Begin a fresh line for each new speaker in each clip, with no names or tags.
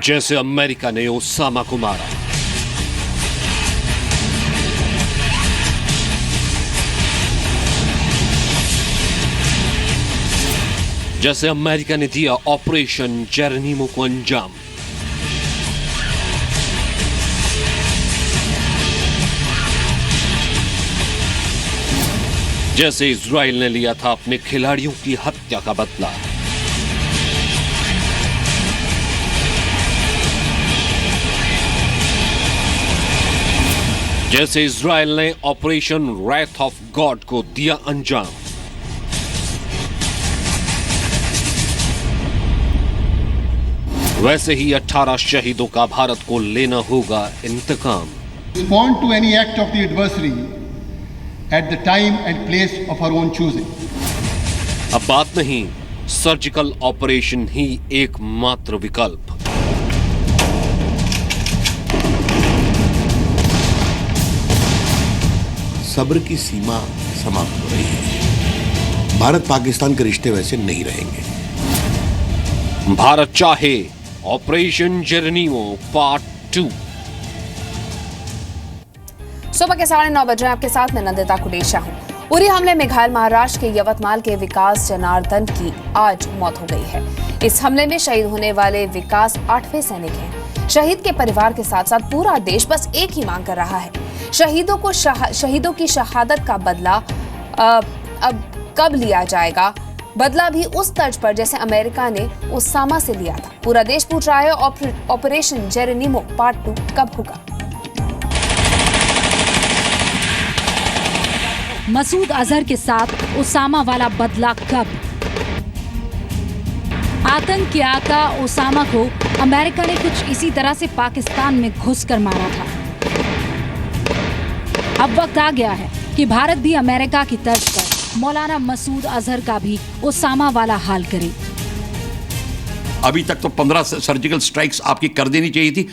जैसे अमेरिका ने ओसामा को मारा, जैसे अमेरिका ने दिया ऑपरेशन जेरेनिमो को अंजाम, जैसे इजराइल ने लिया था अपने खिलाड़ियों की हत्या का बदला, जैसे इजराइल ने ऑपरेशन राथ ऑफ गॉड को दिया अंजाम, वैसे ही 18 शहीदों का भारत को लेना होगा इंतकाम।
Respond to any act of the adversary at the time and place of our own choosing.
अब बात नहीं, सर्जिकल ऑपरेशन ही एकमात्र विकल्प।
सब्र की सीमा समाप्त हो रही है। भारत पाकिस्तान के रिश्ते वैसे नहीं रहेंगे।
भारत चाहे ऑपरेशन जेरेनिमो पार्ट 2।
सुबह के 9:30 बजे आपके साथ मैं नंदिता कुडेशा हूं। उरी हमले में घायल महाराष्ट्र के यवतमाल के विकास जनार्दन की आज मौत हो गई है। इस हमले में शहीद होने वाले विकास 8वें सैनिक हैं। शहीद के परिवार के साथ साथ पूरा देश बस एक ही मांग कर रहा है, शहीदों की शहादत का बदला अब कब लिया जाएगा? बदला भी उस तर्ज पर जैसे अमेरिका ने ओसामा से लिया था। पूरा देश पूछ रहा है ऑपरेशन जेरेनिमो पार्ट 2 कब होगा?
मसूद अजहर के साथ ओसामा वाला बदला कब? आतंक के आका ओसामा को अमेरिका ने कुछ इसी तरह से पाकिस्तान में घुसकर मारा था। अब वक्त आ गया है कि भारत भी अमेरिका की तर्ज पर मौलाना मसूद अजहर का भी ओसामा वाला हाल करे।
अभी तक तो 15 सर्जिकल स्ट्राइक्स आपकी कर देनी चाहिए थी।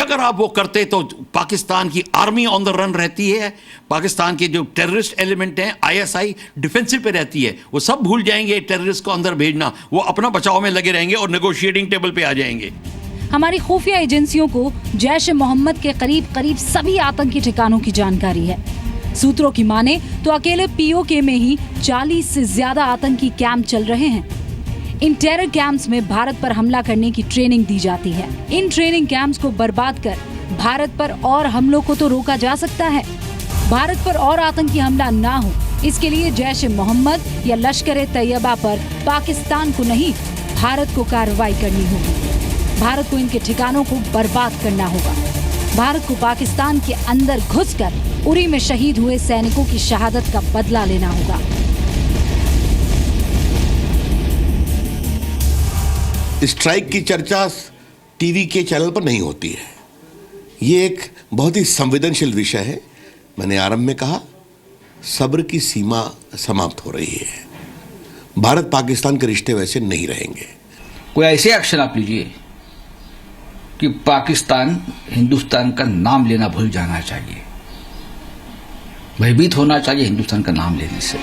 अगर आप वो करते तो पाकिस्तान की आर्मी ऑन द रन रहती है, पाकिस्तान के जो टेररिस्ट एलिमेंट हैं आईएसआई डिफेंसिव पे रहती है, वो सब भूल जाएंगे टेररिस्ट को अंदर भेजना, वो अपना बचाव में लगे रहेंगे और नेगोशिएटिंग टेबल पे आ जाएंगे।
हमारी खुफिया एजेंसियों को जैश ए मोहम्मद के करीब सभी आतंकी ठिकानों की जानकारी है। सूत्रों की माने तो अकेले पीओके में ही 40 से ज्यादा आतंकी कैंप चल रहे हैं। इन टेरर कैंप्स में भारत पर हमला करने की ट्रेनिंग दी जाती है। इन ट्रेनिंग कैंप्स को बर्बाद कर भारत पर और हमलों को तो रोका जा सकता है। भारत पर और आतंकी हमला ना हो, इसके लिए जैश ए मोहम्मद या लश्कर तैयबा पर पाकिस्तान को नहीं, भारत को कार्रवाई करनी होगी। भारत को इनके ठिकानों को बर्बाद करना होगा। भारत को पाकिस्तान के अंदर घुसकर उरी में शहीद हुए सैनिकों की शहादत का बदला लेना होगा।
स्ट्राइक की चर्चा टीवी के चैनल पर नहीं होती है। ये एक बहुत ही संवेदनशील विषय है। मैंने आरंभ में कहा, सब्र की सीमा समाप्त हो रही है। भारत पाकिस्तान के रिश्ते वैसे नहीं रहेंगे।
कोई ऐसे एक्शन आप लीजिए कि पाकिस्तान हिंदुस्तान का नाम लेना भूल जाना चाहिए, भयभीत होना चाहिए हिंदुस्तान का नाम लेने से।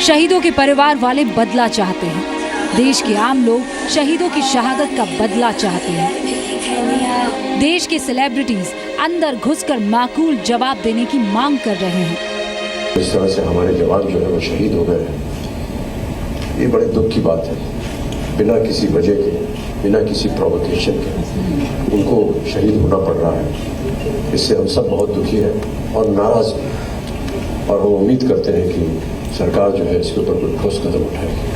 शहीदों के परिवार वाले बदला चाहते हैं। देश के आम लोग शहीदों की शहादत का बदला चाहते हैं। देश के सेलिब्रिटीज अंदर घुसकर माकूल जवाब देने की मांग कर रहे हैं।
इस तरह से हमारे जवान जो है वो शहीद हो गए हैं, ये बड़े दुख की बात है। बिना किसी वजह के, बिना किसी प्रोवोकेशन के उनको शहीद होना पड़ रहा है। इससे हम सब बहुत दुखी हैं और नाराज हैं, और हम उम्मीद करते हैं कि सरकार जो है इसके ऊपर कोई ठोस कदम उठाएगी।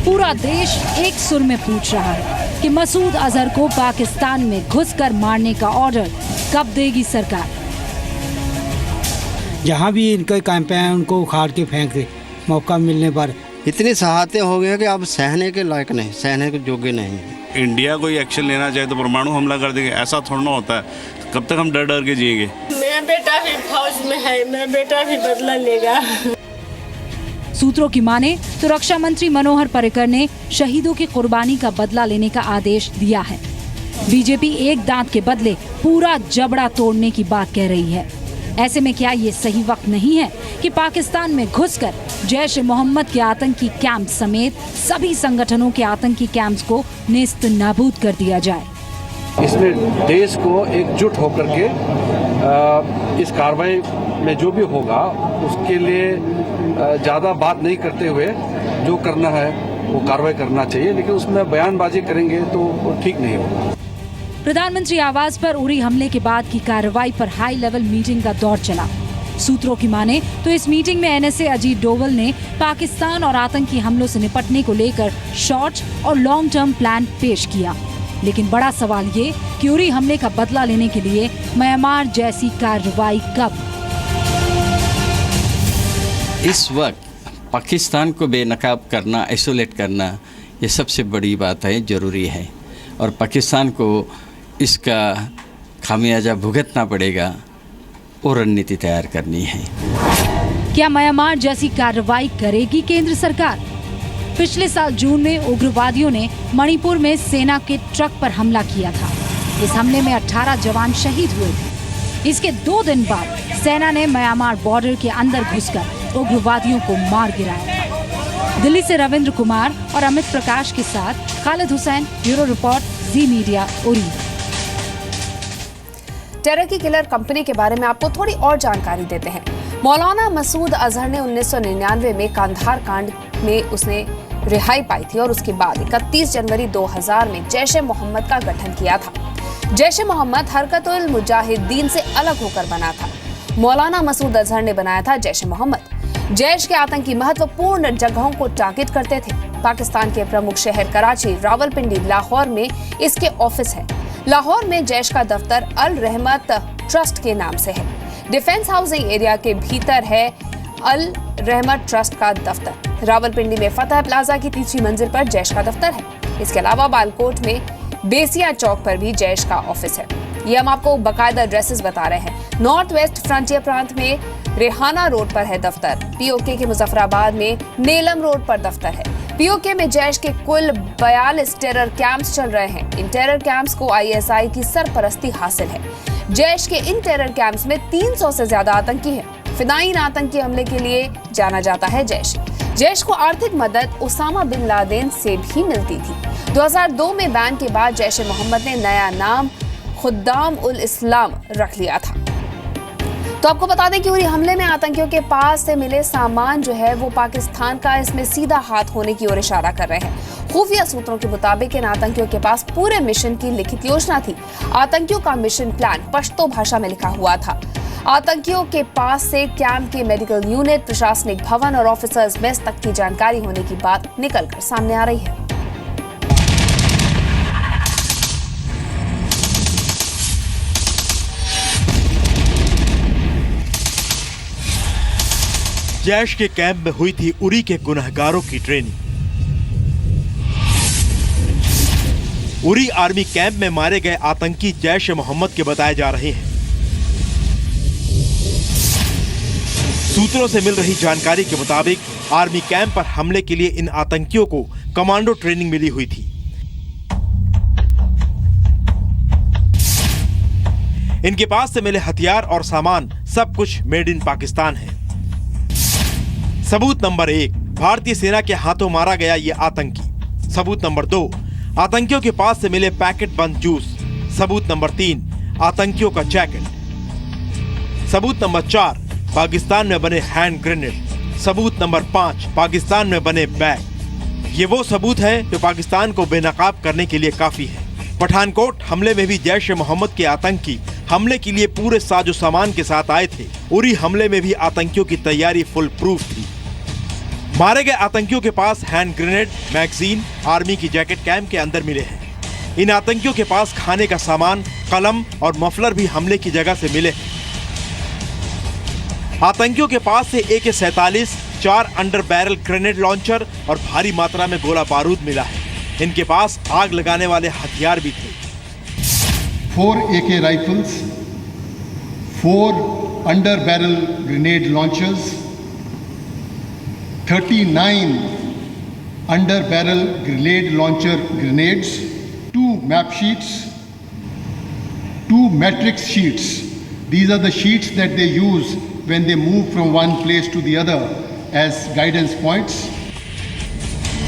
पूरा देश एक सुर में पूछ रहा है कि मसूद अजहर को पाकिस्तान में घुसकर मारने का ऑर्डर कब देगी सरकार?
जहाँ भी इनके कैंप हैं उनको उखाड़ के फेंक दे मौका मिलने पर।
इतनी शहादतें हो गई हैं कि अब सहने के लायक नहीं, सहने के योग्य नहीं है।
इंडिया कोई एक्शन लेना चाहे तो परमाणु हमला कर देंगे, ऐसा थोड़ा ना होता है। कब तक हम डर डर के जिएंगे?
मेरा बेटा भी फौज में है, मेरा बेटा भी बदला लेगा।
सूत्रों की माने तो रक्षा मंत्री मनोहर पर्रिकर ने शहीदों की कुर्बानी का बदला लेने का आदेश दिया है। बीजेपी एक दांत के बदले पूरा जबड़ा तोड़ने की बात कह रही है। ऐसे में क्या ये सही वक्त नहीं है कि पाकिस्तान में घुसकर जैश ए मोहम्मद के आतंकी कैंप समेत सभी संगठनों के आतंकी कैंप्स को नेस्त नाबूद कर दिया जाए।
इसमें देश को एकजुट होकर के इस कार्रवाई में जो भी होगा उसके लिए ज़्यादा बात नहीं करते हुए जो करना है वो कार्रवाई करना चाहिए, लेकिन उसमें बयानबाजी करेंगे तो वो ठीक नहीं होगा।
प्रधानमंत्री आवास पर उरी हमले के बाद की कार्रवाई पर हाई लेवल मीटिंग का दौर चला। सूत्रों की माने तो इस मीटिंग में एनएसए अजीत डोवल ने पाकिस्तान और आतंकी हमलों से निपटने को लेकर शॉर्ट और लॉन्ग टर्म प्लान पेश किया। लेकिन बड़ा सवाल ये कि उरी हमले का बदला लेने के लिए म्यांमार जैसी कार्रवाई कब?
इस वक्त पाकिस्तान को बेनकाब करना, आइसोलेट करना, ये सबसे बड़ी बात है, जरूरी है। और पाकिस्तान को इसका खामियाजा भुगतना पड़ेगा और रणनीति तैयार करनी है।
क्या म्यांमार जैसी कार्रवाई करेगी केंद्र सरकार? पिछले साल जून में उग्रवादियों ने मणिपुर में सेना के ट्रक पर हमला किया था। इस हमले में 18 जवान शहीद हुए थे। इसके 2 दिन बाद सेना ने म्यांमार बॉर्डर के अंदर घुसकर उग्रवादियों को मार गिराया था। दिल्ली से रविंद्र कुमार और अमित प्रकाश के साथ खालिद हुसैन, ब्यूरो रिपोर्ट, जी मीडिया, उरी।
टेरर की किलर कंपनी के बारे में आपको थोड़ी और जानकारी देते हैं। मौलाना मसूद अजहर ने 1999 में कांधार कांड में उसने रिहाई पाई थी और उसके बाद 31 जनवरी 2000 में जैश ए मोहम्मद का गठन किया था। जैश ए मोहम्मद हरकतुल मुजाहिदीन से अलग होकर बना था। मौलाना मसूद अजहर ने बनाया था जैश ए मोहम्मद। जैश के आतंकी महत्वपूर्ण जगहों को टारगेट करते थे। पाकिस्तान के प्रमुख शहर कराची, रावलपिंडी, लाहौर में इसके ऑफिस है। लाहौर में जैश का दफ्तर अल रहमत ट्रस्ट के नाम से है। डिफेंस हाउसिंग एरिया के भीतर है अल रहमत ट्रस्ट का दफ्तर। रावलपिंडी में फतह प्लाजा की 3री मंजिल पर जैश का दफ्तर है। इसके अलावा बालकोट में बेसिया चौक पर भी जैश का ऑफिस है। ये हम आपको बाकायदा एड्रेसेस बता रहे हैं। नॉर्थ वेस्ट फ्रंटियर प्रांत में रेहाना रोड पर है दफ्तर। पीओके के मुजफ्फराबाद में नेलम रोड पर दफ्तर है। पीओके में जैश के कुल 42 टेरर कैंप्स चल रहे हैं। इन टेरर कैंप्स को आईएसआई की सरपरस्ती हासिल है। जैश के इन टेरर कैंप्स में 300 से ज्यादा आतंकी हैं। फिदायीन आतंकी हमले के लिए जाना जाता है जैश। जैश को आर्थिक मदद उसामा बिन लादेन से भी मिलती थी। 2002 में बैन के बाद जैश ए मोहम्मद ने नया नाम खुद्दाम उल इस्लाम रख लिया था। तो आपको बता दें कि उरी हमले में आतंकियों के पास से मिले सामान जो है वो पाकिस्तान का इसमें सीधा हाथ होने की ओर इशारा कर रहे हैं। खुफिया सूत्रों के मुताबिक इन आतंकियों के पास पूरे मिशन की लिखित योजना थी। आतंकियों का मिशन प्लान पश्तो भाषा में लिखा हुआ था। आतंकियों के पास से कैंप के मेडिकल यूनिट, प्रशासनिक भवन और ऑफिसर्स मेस तक की जानकारी होने की बात निकलकर सामने आ रही है।
जैश के कैंप में हुई थी उरी के गुनहगारों की ट्रेनिंग। उरी आर्मी कैंप में मारे गए आतंकी जैश ए मोहम्मद के बताए जा रहे हैं। सूत्रों से मिल रही जानकारी के मुताबिक आर्मी कैंप पर हमले के लिए इन आतंकियों को कमांडो ट्रेनिंग मिली हुई थी। इनके पास से मिले हथियार और सामान सब कुछ मेड इन पाकिस्तान है। सबूत नंबर 1, भारतीय सेना के हाथों मारा गया ये आतंकी। सबूत नंबर 2, आतंकियों के पास से मिले पैकेट बंद जूस। सबूत नंबर 3, आतंकियों का जैकेट। सबूत नंबर 4, पाकिस्तान में बने हैंड ग्रेनेड। सबूत नंबर 5, पाकिस्तान में बने बैग। ये वो सबूत हैं जो पाकिस्तान को बेनकाब करने के लिए काफी है। पठानकोट हमले में भी जैश ए मोहम्मद के आतंकी हमले के लिए पूरे साजो सामान के साथ आए थे। उरी हमले में भी आतंकियों की तैयारी फुल प्रूफ थी। मारे गए आतंकियों के पास हैंड ग्रेनेड, मैगजीन, आर्मी की जैकेट कैंप के अंदर मिले हैं। इन आतंकियों के पास खाने का सामान, कलम और मफलर भी हमले की जगह से मिले हैं। आतंकियों के पास से AK-47, 4 under barrel grenade launcher और भारी मात्रा में गोला बारूद मिला है। इनके पास आग लगाने वाले हथियार भी थे।
4 AK rifles, 4 under barrel grenade launchers, 39 under barrel grenade launcher grenades, 2 map sheets, 2 matrix sheets. These are the sheets that they use when they move from one place to the other as guidance points.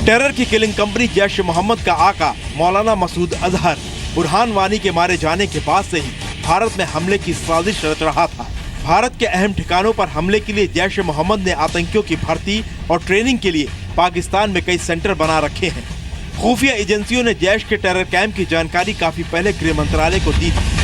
Terror की killing company Jaish Mohammad का आका मौलाना मसूद अजहर बुरहान वानी के मारे जाने के बाद से ही भारत में हमले की साजिश रच रहा था। भारत के अहम ठिकानों पर हमले के लिए जैश मोहम्मद ने आतंकियों की भर्ती और ट्रेनिंग के लिए पाकिस्तान में कई सेंटर बना रखे हैं। खुफिया एजेंसियों ने जैश के टेरर कैंप की जानकारी काफी पहले गृह मंत्रालय को दी थी।